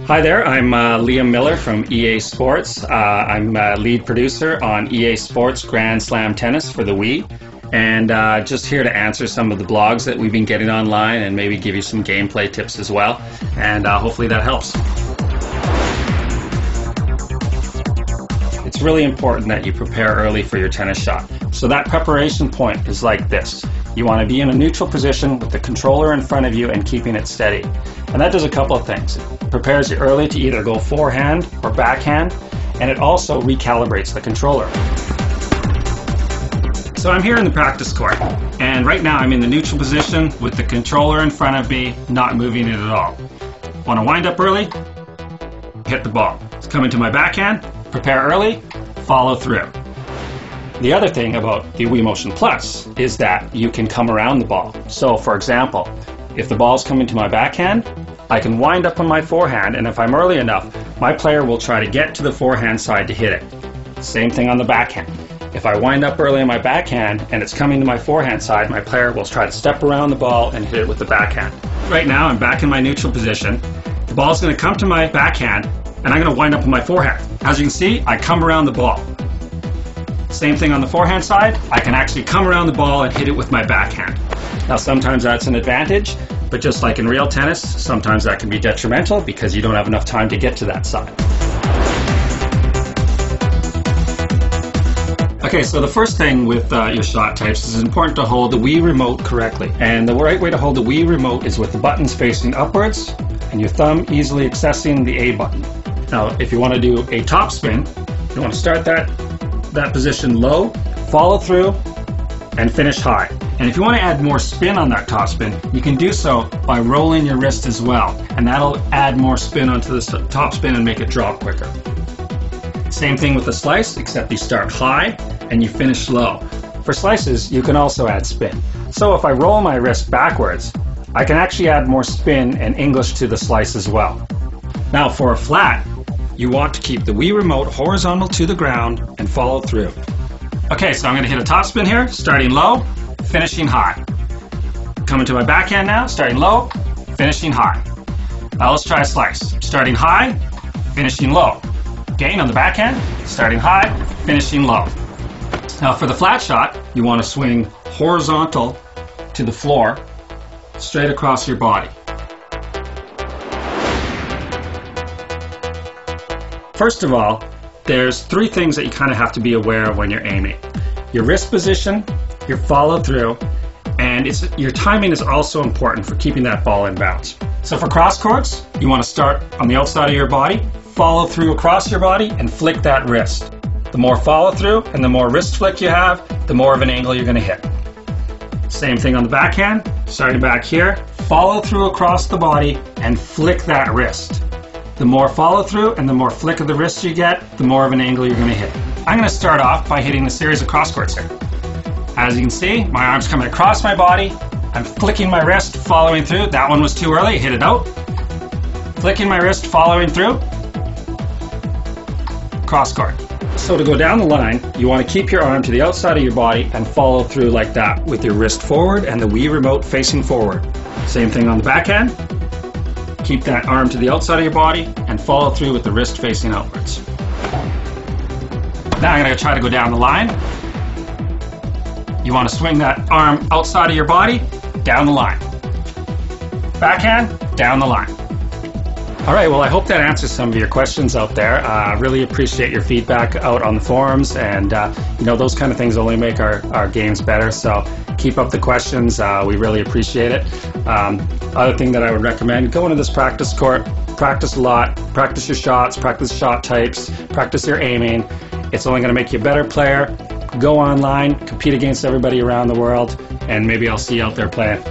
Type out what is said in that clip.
Hi there, I'm Liam Miller from EA Sports. I'm lead producer on EA Sports Grand Slam Tennis for the Wii, and just here to answer some of the blogs that we've been getting online and maybe give you some gameplay tips as well, and hopefully that helps. It's really important that you prepare early for your tennis shot. So that preparation point is like this. You want to be in a neutral position with the controller in front of you and keeping it steady. And that does a couple of things. It prepares you early to either go forehand or backhand, and it also recalibrates the controller. So I'm here in the practice court, and right now I'm in the neutral position with the controller in front of me, not moving it at all. Want to wind up early? Hit the ball. It's coming to my backhand, prepare early, follow through. The other thing about the Wii Motion Plus is that you can come around the ball. So for example, if the ball's coming to my backhand, I can wind up on my forehand, and if I'm early enough, my player will try to get to the forehand side to hit it. Same thing on the backhand. If I wind up early on my backhand and it's coming to my forehand side, my player will try to step around the ball and hit it with the backhand. Right now I'm back in my neutral position. The ball's going to come to my backhand and I'm going to wind up on my forehand. As you can see, I come around the ball. Same thing on the forehand side, I can actually come around the ball and hit it with my backhand. Now sometimes that's an advantage, but just like in real tennis, sometimes that can be detrimental because you don't have enough time to get to that side. Okay, so the first thing with your shot types is it's important to hold the Wii remote correctly. And the right way to hold the Wii remote is with the buttons facing upwards and your thumb easily accessing the A button. Now, if you want to do a topspin, you want to start that position low, follow through, and finish high. And if you want to add more spin on that topspin, you can do so by rolling your wrist as well. And that'll add more spin onto the topspin and make it drop quicker. Same thing with the slice, except you start high and you finish low. For slices, you can also add spin. So if I roll my wrist backwards, I can actually add more spin and English to the slice as well. Now for a flat, you want to keep the Wii remote horizontal to the ground and follow through. Okay, so I'm going to hit a topspin here, starting low, finishing high. Coming to my backhand now, starting low, finishing high. Now let's try a slice. Starting high, finishing low. Again on the backhand, starting high, finishing low. Now for the flat shot, you want to swing horizontal to the floor, straight across your body. First of all, there's three things that you kind of have to be aware of when you're aiming. Your wrist position, your follow through, and your timing is also important for keeping that ball in bounds. So for cross courts, you want to start on the outside of your body, follow through across your body, and flick that wrist. The more follow through and the more wrist flick you have, the more of an angle you're going to hit. Same thing on the backhand, starting back here, follow through across the body and flick that wrist. The more follow through and the more flick of the wrist you get, the more of an angle you're going to hit. I'm going to start off by hitting a series of cross courts here. As you can see, my arm's coming across my body. I'm flicking my wrist, following through. That one was too early, hit it out. Flicking my wrist, following through. Cross court. So to go down the line, you want to keep your arm to the outside of your body and follow through like that with your wrist forward and the Wii remote facing forward. Same thing on the backhand. Keep that arm to the outside of your body and follow through with the wrist facing outwards. Now I'm going to try to go down the line. You want to swing that arm outside of your body, down the line. Backhand, down the line. All right, well I hope that answers some of your questions out there. Really appreciate your feedback out on the forums, and those kind of things only make our games better, so keep up the questions. We really appreciate it. Other thing that I would recommend, go into this practice court, practice a lot, practice your shots, practice shot types, practice your aiming. It's only going to make you a better player. Go online, compete against everybody around the world, and maybe I'll see you out there playing.